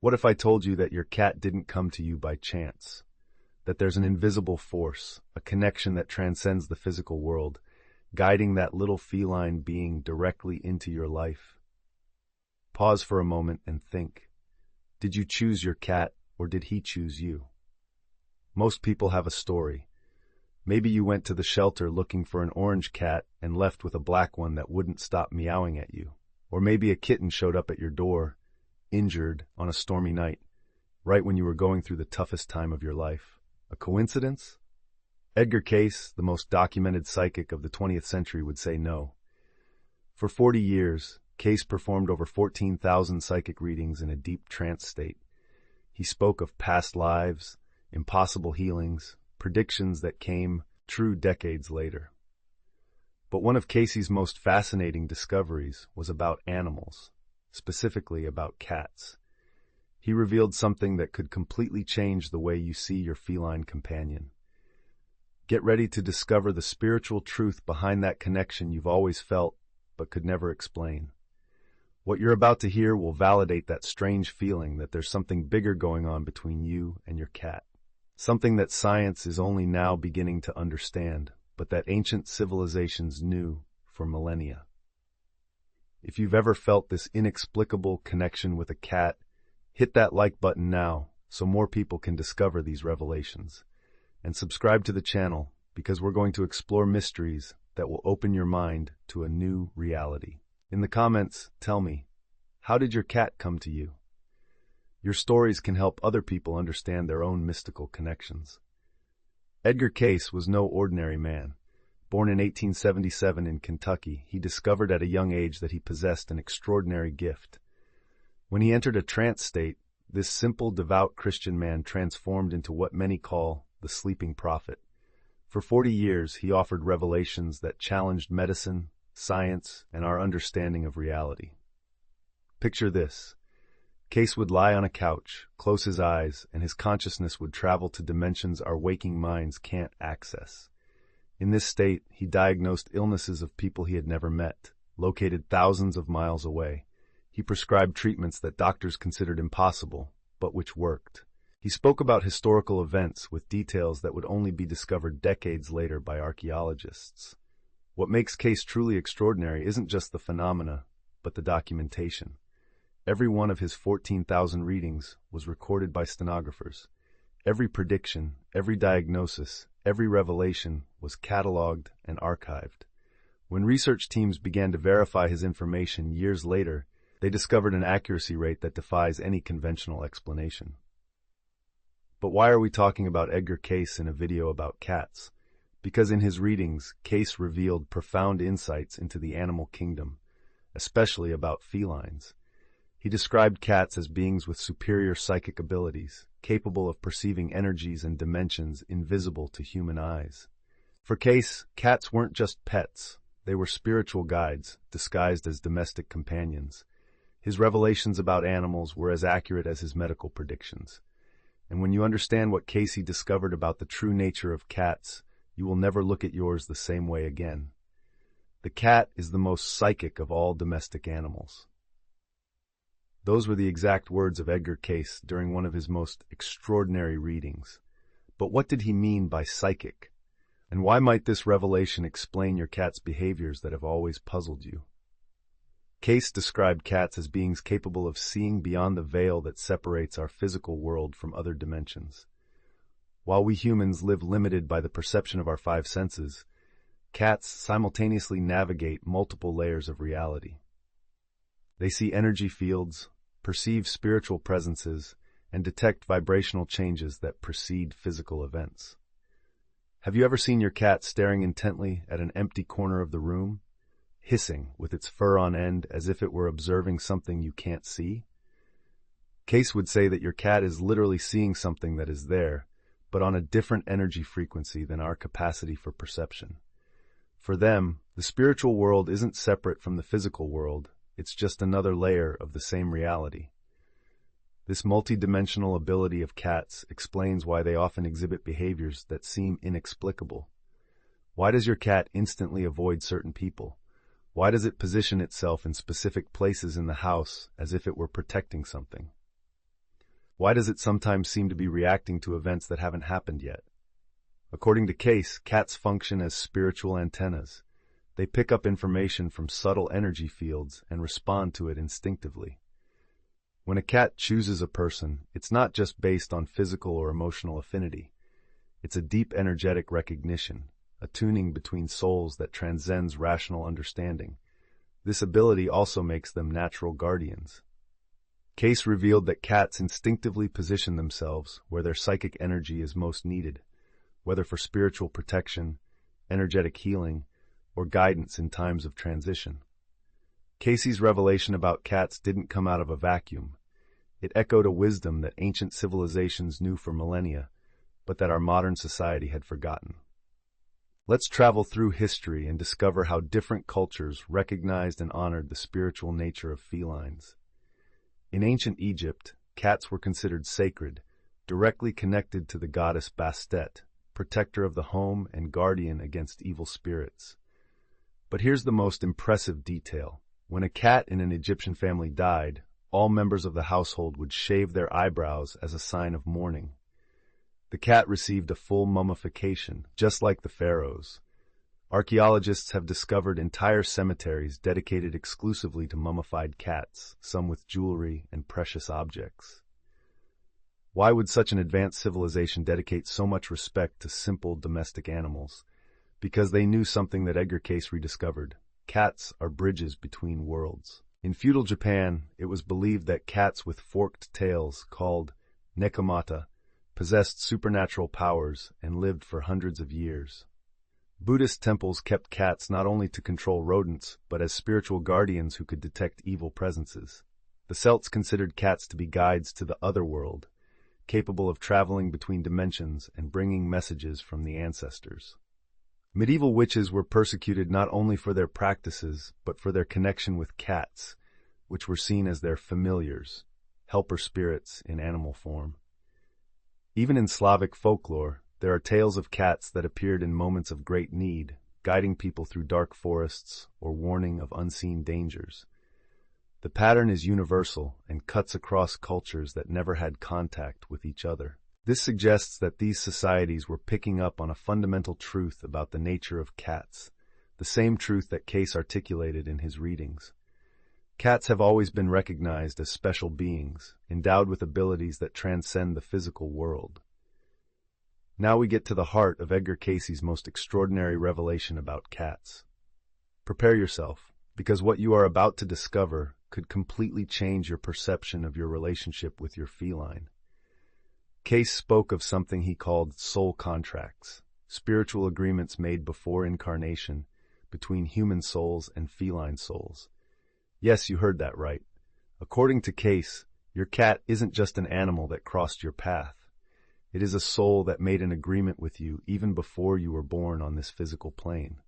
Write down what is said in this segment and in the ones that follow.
What if I told you that your cat didn't come to you by chance? That there's an invisible force, a connection that transcends the physical world, guiding that little feline being directly into your life? Pause for a moment and think. Did you choose your cat, or did he choose you? Most people have a story. Maybe you went to the shelter looking for an orange cat and left with a black one that wouldn't stop meowing at you. Or maybe a kitten showed up at your door, injured, on a stormy night, right when you were going through the toughest time of your life. A coincidence? Edgar Cayce, the most documented psychic of the 20th century, would say no. For 40 years, Cayce performed over 14,000 psychic readings in a deep trance state. He spoke of past lives, impossible healings, predictions that came true decades later. But one of Cayce's most fascinating discoveries was about animals, specifically about cats. He revealed something that could completely change the way you see your feline companion. Get ready to discover the spiritual truth behind that connection you've always felt but could never explain. What you're about to hear will validate that strange feeling that there's something bigger going on between you and your cat. Something that science is only now beginning to understand, but that ancient civilizations knew for millennia. If you've ever felt this inexplicable connection with a cat, hit that like button now so more people can discover these revelations. And subscribe to the channel because we're going to explore mysteries that will open your mind to a new reality. In the comments, tell me, how did your cat come to you? Your stories can help other people understand their own mystical connections. Edgar Cayce was no ordinary man. Born in 1877 in Kentucky, he discovered at a young age that he possessed an extraordinary gift. When he entered a trance state, this simple, devout Christian man transformed into what many call the sleeping prophet. For 40 years, he offered revelations that challenged medicine, science, and our understanding of reality. Picture this. Cayce would lie on a couch, close his eyes, and his consciousness would travel to dimensions our waking minds can't access. In this state, he diagnosed illnesses of people he had never met, located thousands of miles away. He prescribed treatments that doctors considered impossible, but which worked. He spoke about historical events with details that would only be discovered decades later by archaeologists. What makes Cayce truly extraordinary isn't just the phenomena, but the documentation. Every one of his 14,000 readings was recorded by stenographers. Every prediction, every diagnosis, every revelation was cataloged and archived. When research teams began to verify his information years later, they discovered an accuracy rate that defies any conventional explanation. But why are we talking about Edgar Cayce in a video about cats? Because in his readings, Cayce revealed profound insights into the animal kingdom, especially about felines. He described cats as beings with superior psychic abilities, capable of perceiving energies and dimensions invisible to human eyes. For Cayce, cats weren't just pets, they were spiritual guides, disguised as domestic companions. His revelations about animals were as accurate as his medical predictions. And when you understand what Cayce discovered about the true nature of cats, you will never look at yours the same way again. The cat is the most psychic of all domestic animals. Those were the exact words of Edgar Cayce during one of his most extraordinary readings. But what did he mean by psychic? And why might this revelation explain your cat's behaviors that have always puzzled you? Cayce described cats as beings capable of seeing beyond the veil that separates our physical world from other dimensions. While we humans live limited by the perception of our five senses, cats simultaneously navigate multiple layers of reality. They see energy fields, perceive spiritual presences, and detect vibrational changes that precede physical events. Have you ever seen your cat staring intently at an empty corner of the room, hissing with its fur on end as if it were observing something you can't see? Cayce would say that your cat is literally seeing something that is there, but on a different energy frequency than our capacity for perception. For them, the spiritual world isn't separate from the physical world, it's just another layer of the same reality. This multidimensional ability of cats explains why they often exhibit behaviors that seem inexplicable. Why does your cat instantly avoid certain people? Why does it position itself in specific places in the house as if it were protecting something? Why does it sometimes seem to be reacting to events that haven't happened yet? According to Cayce, cats function as spiritual antennas. They pick up information from subtle energy fields and respond to it instinctively. When a cat chooses a person, it's not just based on physical or emotional affinity. It's a deep energetic recognition, a tuning between souls that transcends rational understanding. This ability also makes them natural guardians. Cayce revealed that cats instinctively position themselves where their psychic energy is most needed, whether for spiritual protection, energetic healing, or guidance in times of transition. Cayce's revelation about cats didn't come out of a vacuum. It echoed a wisdom that ancient civilizations knew for millennia, but that our modern society had forgotten. Let's travel through history and discover how different cultures recognized and honored the spiritual nature of felines. In ancient Egypt, cats were considered sacred, directly connected to the goddess Bastet, protector of the home and guardian against evil spirits. But here's the most impressive detail. When a cat in an Egyptian family died, all members of the household would shave their eyebrows as a sign of mourning. The cat received a full mummification, just like the pharaohs. Archaeologists have discovered entire cemeteries dedicated exclusively to mummified cats, some with jewelry and precious objects. Why would such an advanced civilization dedicate so much respect to simple domestic animals? Because they knew something that Edgar Cayce rediscovered. Cats are bridges between worlds. In feudal Japan, it was believed that cats with forked tails, called nekomata, possessed supernatural powers and lived for hundreds of years. Buddhist temples kept cats not only to control rodents, but as spiritual guardians who could detect evil presences. The Celts considered cats to be guides to the other world, capable of traveling between dimensions and bringing messages from the ancestors. Medieval witches were persecuted not only for their practices, but for their connection with cats, which were seen as their familiars, helper spirits in animal form. Even in Slavic folklore, there are tales of cats that appeared in moments of great need, guiding people through dark forests or warning of unseen dangers. The pattern is universal and cuts across cultures that never had contact with each other. This suggests that these societies were picking up on a fundamental truth about the nature of cats, the same truth that Cayce articulated in his readings. Cats have always been recognized as special beings, endowed with abilities that transcend the physical world. Now we get to the heart of Edgar Cayce's most extraordinary revelation about cats. Prepare yourself, because what you are about to discover could completely change your perception of your relationship with your feline. Cayce spoke of something he called soul contracts, spiritual agreements made before incarnation between human souls and feline souls. Yes, you heard that right. According to Cayce, your cat isn't just an animal that crossed your path. It is a soul that made an agreement with you even before you were born on this physical plane.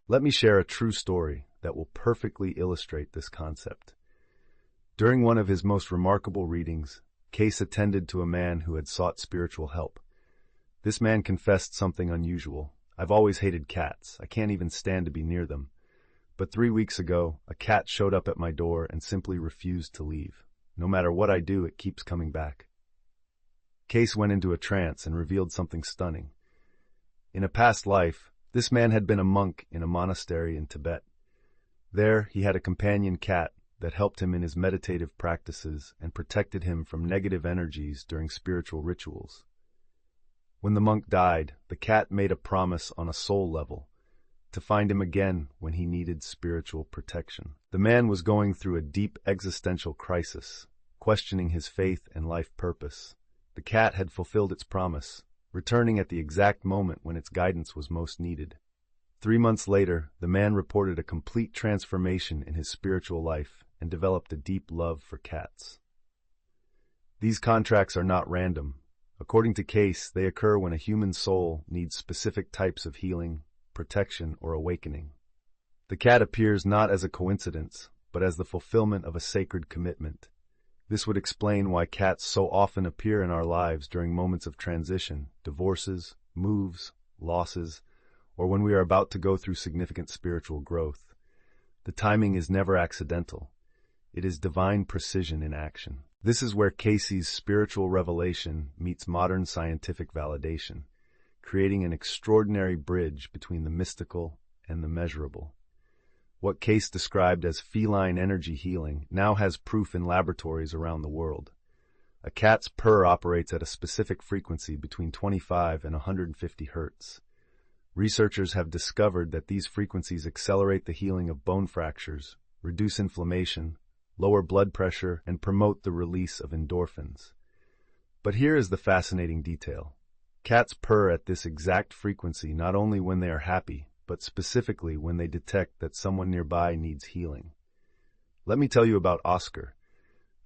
Let me share a true story that will perfectly illustrate this concept. During one of his most remarkable readings, Cayce attended to a man who had sought spiritual help. This man confessed something unusual. I've always hated cats. I can't even stand to be near them. But 3 weeks ago, a cat showed up at my door and simply refused to leave. No matter what I do, it keeps coming back. Cayce went into a trance and revealed something stunning. In a past life, this man had been a monk in a monastery in Tibet. There, he had a companion cat that helped him in his meditative practices and protected him from negative energies during spiritual rituals. When the monk died, the cat made a promise on a soul level to find him again when he needed spiritual protection. The man was going through a deep existential crisis, questioning his faith and life purpose. The cat had fulfilled its promise, returning at the exact moment when its guidance was most needed. 3 months later, the man reported a complete transformation in his spiritual life and developed a deep love for cats. These contracts are not random. According to Cayce, they occur when a human soul needs specific types of healing, protection, or awakening. The cat appears not as a coincidence, but as the fulfillment of a sacred commitment. This would explain why cats so often appear in our lives during moments of transition, divorces, moves, losses, or when we are about to go through significant spiritual growth. The timing is never accidental. It is divine precision in action. This is where Cayce's spiritual revelation meets modern scientific validation, creating an extraordinary bridge between the mystical and the measurable. What Cayce described as feline energy healing now has proof in laboratories around the world. A cat's purr operates at a specific frequency between 25 and 150 hertz. Researchers have discovered that these frequencies accelerate the healing of bone fractures, reduce inflammation, lower blood pressure, and promote the release of endorphins. But here is the fascinating detail. Cats purr at this exact frequency not only when they are happy, but specifically when they detect that someone nearby needs healing. Let me tell you about Oscar,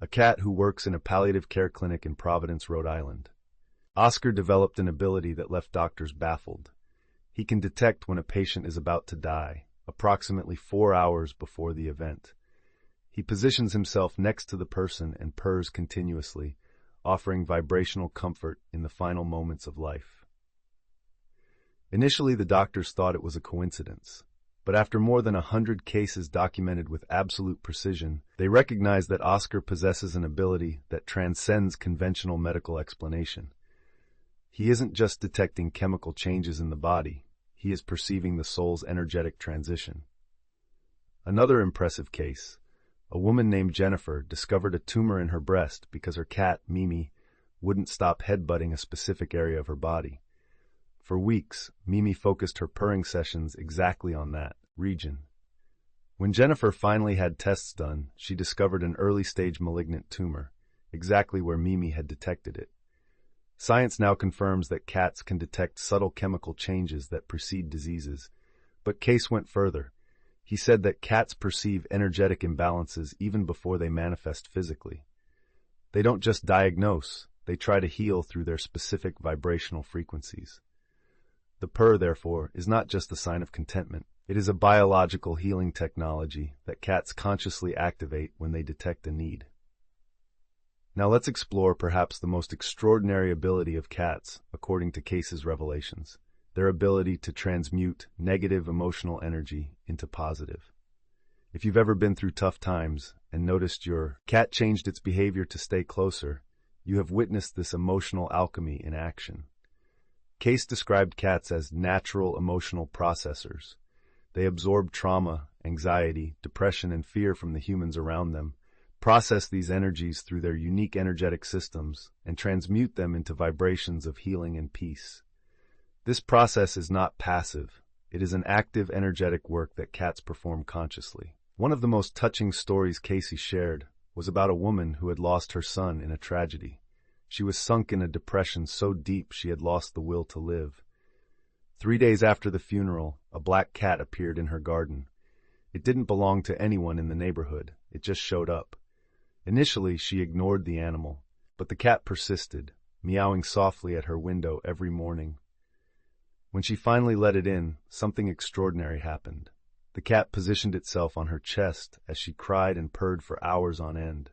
a cat who works in a palliative care clinic in Providence, Rhode Island. Oscar developed an ability that left doctors baffled. He can detect when a patient is about to die, approximately 4 hours before the event. He positions himself next to the person and purrs continuously, offering vibrational comfort in the final moments of life. Initially, the doctors thought it was a coincidence, but after more than 100 cases documented with absolute precision, they recognized that Oscar possesses an ability that transcends conventional medical explanation. He isn't just detecting chemical changes in the body, he is perceiving the soul's energetic transition. Another impressive case: a woman named Jennifer discovered a tumor in her breast because her cat, Mimi, wouldn't stop headbutting a specific area of her body. For weeks, Mimi focused her purring sessions exactly on that region. When Jennifer finally had tests done, she discovered an early-stage malignant tumor, exactly where Mimi had detected it. Science now confirms that cats can detect subtle chemical changes that precede diseases, but Cayce went further. He said that cats perceive energetic imbalances even before they manifest physically. They don't just diagnose, they try to heal through their specific vibrational frequencies. The purr, therefore, is not just a sign of contentment. It is a biological healing technology that cats consciously activate when they detect a need. Now let's explore perhaps the most extraordinary ability of cats, according to Cayce's revelations: their ability to transmute negative emotional energy into positive. If you've ever been through tough times and noticed your cat changed its behavior to stay closer, you have witnessed this emotional alchemy in action. Cayce described cats as natural emotional processors. They absorb trauma, anxiety, depression, and fear from the humans around them, process these energies through their unique energetic systems, and transmute them into vibrations of healing and peace. This process is not passive. It is an active, energetic work that cats perform consciously. One of the most touching stories Cayce shared was about a woman who had lost her son in a tragedy. She was sunk in a depression so deep she had lost the will to live. 3 days after the funeral, a black cat appeared in her garden. It didn't belong to anyone in the neighborhood. It just showed up. Initially, she ignored the animal, but the cat persisted, meowing softly at her window every morning. When she finally let it in, something extraordinary happened. The cat positioned itself on her chest as she cried and purred for hours on end.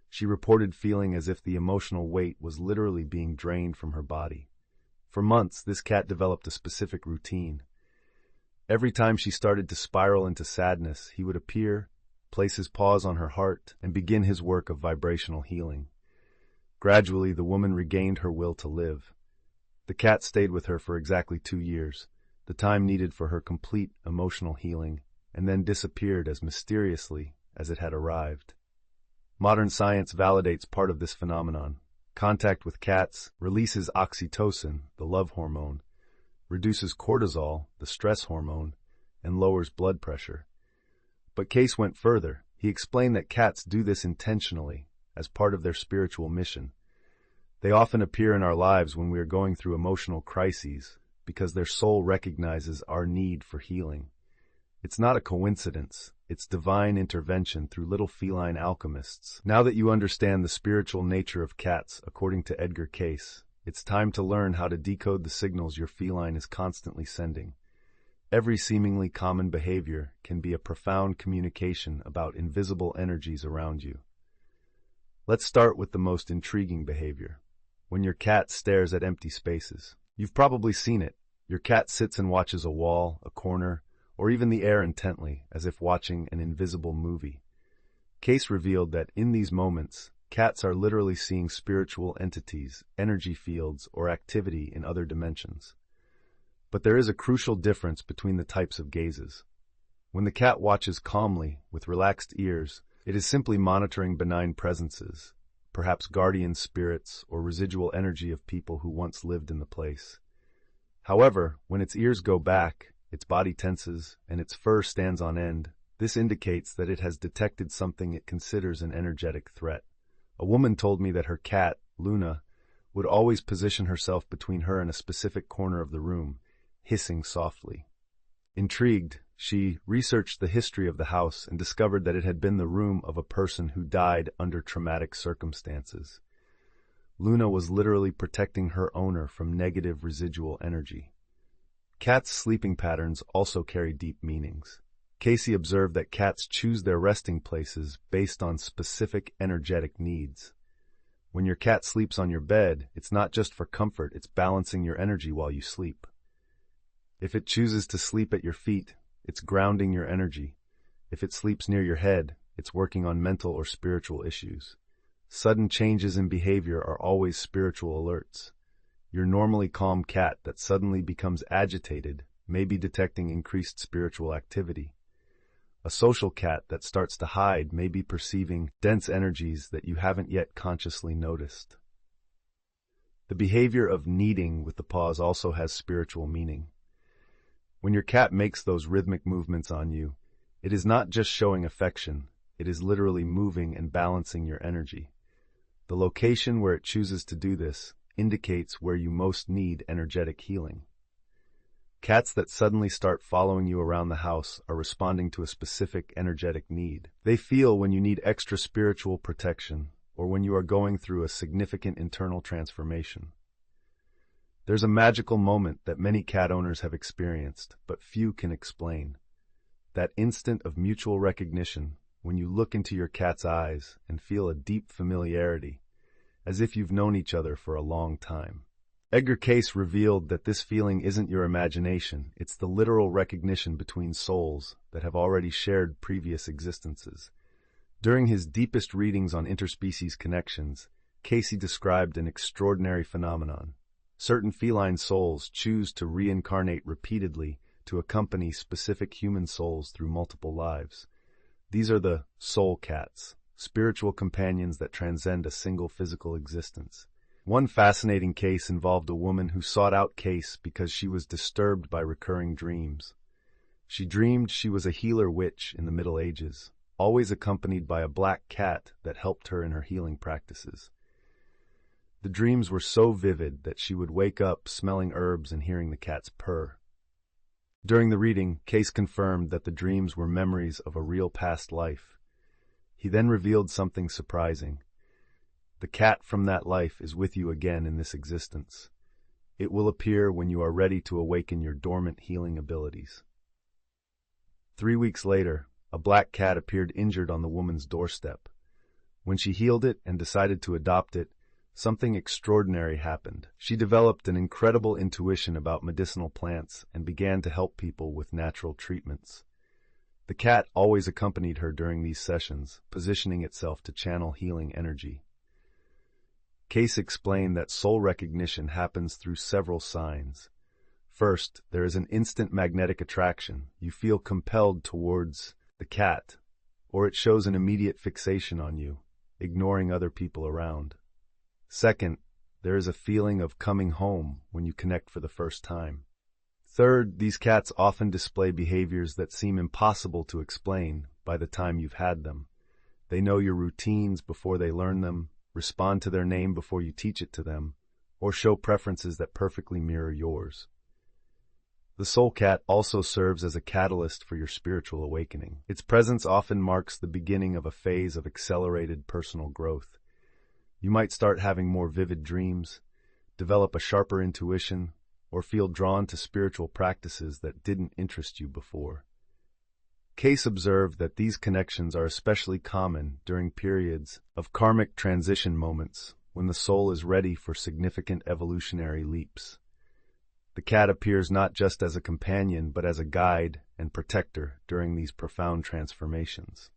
She reported feeling as if the emotional weight was literally being drained from her body. For months, this cat developed a specific routine. Every time she started to spiral into sadness, he would appear, place his paws on her heart, and begin his work of vibrational healing. Gradually, the woman regained her will to live. The cat stayed with her for exactly 2 years, the time needed for her complete emotional healing, and then disappeared as mysteriously as it had arrived. Modern science validates part of this phenomenon. Contact with cats releases oxytocin, the love hormone, reduces cortisol, the stress hormone, and lowers blood pressure. But Cayce went further. He explained that cats do this intentionally, as part of their spiritual mission. They often appear in our lives when we are going through emotional crises, because their soul recognizes our need for healing. It's not a coincidence. It's divine intervention through little feline alchemists. Now that you understand the spiritual nature of cats, according to Edgar Cayce, it's time to learn how to decode the signals your feline is constantly sending. Every seemingly common behavior can be a profound communication about invisible energies around you. Let's start with the most intriguing behavior: when your cat stares at empty spaces. You've probably seen it. Your cat sits and watches a wall, a corner, or even the air intently, as if watching an invisible movie. Cayce revealed that in these moments, cats are literally seeing spiritual entities, energy fields, or activity in other dimensions. But there is a crucial difference between the types of gazes. When the cat watches calmly, with relaxed ears, it is simply monitoring benign presences, perhaps guardian spirits or residual energy of people who once lived in the place. However, when its ears go back, its body tenses, and its fur stands on end, this indicates that it has detected something it considers an energetic threat. A woman told me that her cat, Luna, would always position herself between her and a specific corner of the room, hissing softly. Intrigued, she researched the history of the house and discovered that it had been the room of a person who died under traumatic circumstances. Luna was literally protecting her owner from negative residual energy. Cats' sleeping patterns also carry deep meanings. Cayce observed that cats choose their resting places based on specific energetic needs. When your cat sleeps on your bed, it's not just for comfort, it's balancing your energy while you sleep. If it chooses to sleep at your feet, it's grounding your energy. If it sleeps near your head, it's working on mental or spiritual issues. Sudden changes in behavior are always spiritual alerts. Your normally calm cat that suddenly becomes agitated may be detecting increased spiritual activity. A social cat that starts to hide may be perceiving dense energies that you haven't yet consciously noticed. The behavior of kneading with the paws also has spiritual meaning. When your cat makes those rhythmic movements on you, it is not just showing affection, it is literally moving and balancing your energy. The location where it chooses to do this indicates where you most need energetic healing. Cats that suddenly start following you around the house are responding to a specific energetic need. They feel when you need extra spiritual protection or when you are going through a significant internal transformation. There's a magical moment that many cat owners have experienced, but few can explain. That instant of mutual recognition when you look into your cat's eyes and feel a deep familiarity, as if you've known each other for a long time. Edgar Cayce revealed that this feeling isn't your imagination, it's the literal recognition between souls that have already shared previous existences. During his deepest readings on interspecies connections, Cayce described an extraordinary phenomenon. Certain feline souls choose to reincarnate repeatedly to accompany specific human souls through multiple lives. These are the soul cats, spiritual companions that transcend a single physical existence. One fascinating case involved a woman who sought out Cayce because she was disturbed by recurring dreams. She dreamed she was a healer witch in the Middle Ages, always accompanied by a black cat that helped her in her healing practices. The dreams were so vivid that she would wake up smelling herbs and hearing the cat's purr. During the reading, Cayce confirmed that the dreams were memories of a real past life. He then revealed something surprising. The cat from that life is with you again in this existence. It will appear when you are ready to awaken your dormant healing abilities. 3 weeks later, a black cat appeared injured on the woman's doorstep. When she healed it and decided to adopt it, something extraordinary happened. She developed an incredible intuition about medicinal plants and began to help people with natural treatments. The cat always accompanied her during these sessions, positioning itself to channel healing energy. Cayce explained that soul recognition happens through several signs. First, there is an instant magnetic attraction. You feel compelled towards the cat, or it shows an immediate fixation on you, ignoring other people around. Second, there is a feeling of coming home when you connect for the first time. Third, these cats often display behaviors that seem impossible to explain by the time you've had them. They know your routines before they learn them, respond to their name before you teach it to them, or show preferences that perfectly mirror yours. The soul cat also serves as a catalyst for your spiritual awakening. Its presence often marks the beginning of a phase of accelerated personal growth. You might start having more vivid dreams, develop a sharper intuition, or feel drawn to spiritual practices that didn't interest you before. Cayce observed that these connections are especially common during periods of karmic transition moments when the soul is ready for significant evolutionary leaps. The cat appears not just as a companion but as a guide and protector during these profound transformations.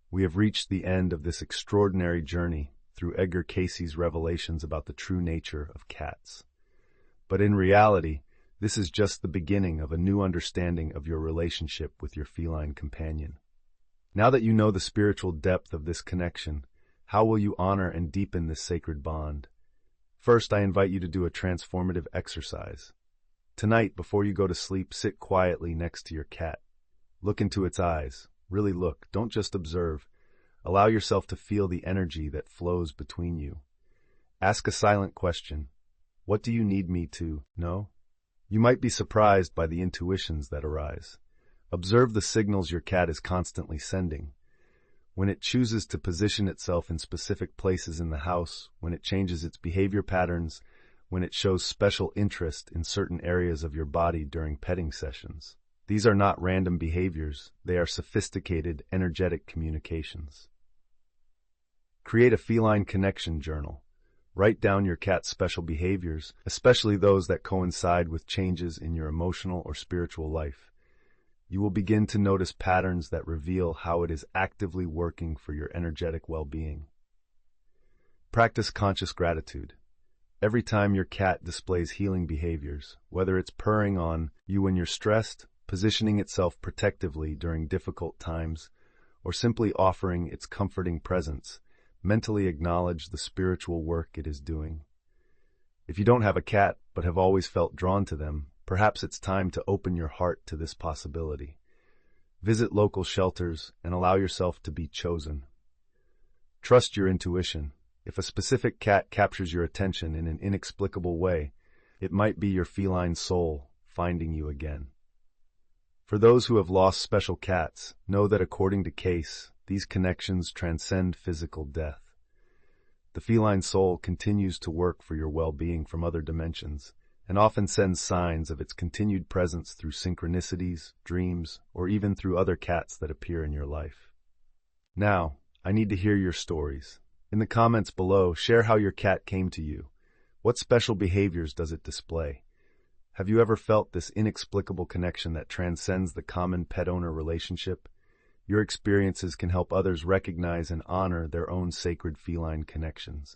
We have reached the end of this extraordinary journey through Edgar Cayce's revelations about the true nature of cats. But in reality, this is just the beginning of a new understanding of your relationship with your feline companion. Now that you know the spiritual depth of this connection, how will you honor and deepen this sacred bond? First, I invite you to do a transformative exercise. Tonight, before you go to sleep, sit quietly next to your cat. Look into its eyes. Really look. Don't just observe. Allow yourself to feel the energy that flows between you. Ask a silent question. What do you need me to know? You might be surprised by the intuitions that arise. Observe the signals your cat is constantly sending. When it chooses to position itself in specific places in the house, when it changes its behavior patterns, when it shows special interest in certain areas of your body during petting sessions. These are not random behaviors, they are sophisticated, energetic communications. Create a feline connection journal. Write down your cat's special behaviors, especially those that coincide with changes in your emotional or spiritual life. You will begin to notice patterns that reveal how it is actively working for your energetic well-being. Practice conscious gratitude. Every time your cat displays healing behaviors, whether it's purring on you when you're stressed, positioning itself protectively during difficult times, or simply offering its comforting presence, mentally acknowledge the spiritual work it is doing. If you don't have a cat but have always felt drawn to them, perhaps it's time to open your heart to this possibility. Visit local shelters and allow yourself to be chosen. Trust your intuition. If a specific cat captures your attention in an inexplicable way, it might be your feline soul finding you again. For those who have lost special cats, know that according to Cayce, these connections transcend physical death. The feline soul continues to work for your well-being from other dimensions, and often sends signs of its continued presence through synchronicities, dreams, or even through other cats that appear in your life. Now, I need to hear your stories. In the comments below, share how your cat came to you. What special behaviors does it display? Have you ever felt this inexplicable connection that transcends the common pet-owner relationship? Your experiences can help others recognize and honor their own sacred feline connections.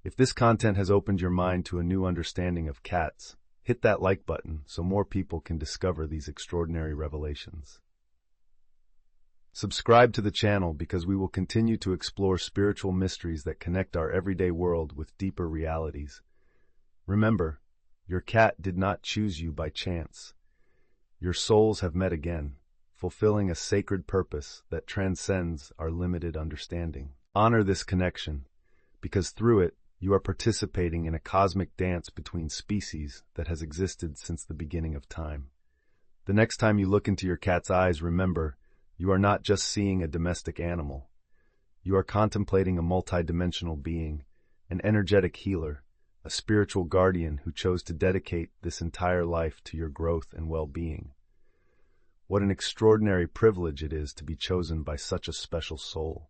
If this content has opened your mind to a new understanding of cats, hit that like button so more people can discover these extraordinary revelations. Subscribe to the channel because we will continue to explore spiritual mysteries that connect our everyday world with deeper realities. Remember, your cat did not choose you by chance. Your souls have met again, fulfilling a sacred purpose that transcends our limited understanding. Honor this connection, because through it, you are participating in a cosmic dance between species that has existed since the beginning of time. The next time you look into your cat's eyes, remember, you are not just seeing a domestic animal. You are contemplating a multidimensional being, an energetic healer, a spiritual guardian who chose to dedicate this entire life to your growth and well-being. What an extraordinary privilege it is to be chosen by such a special soul.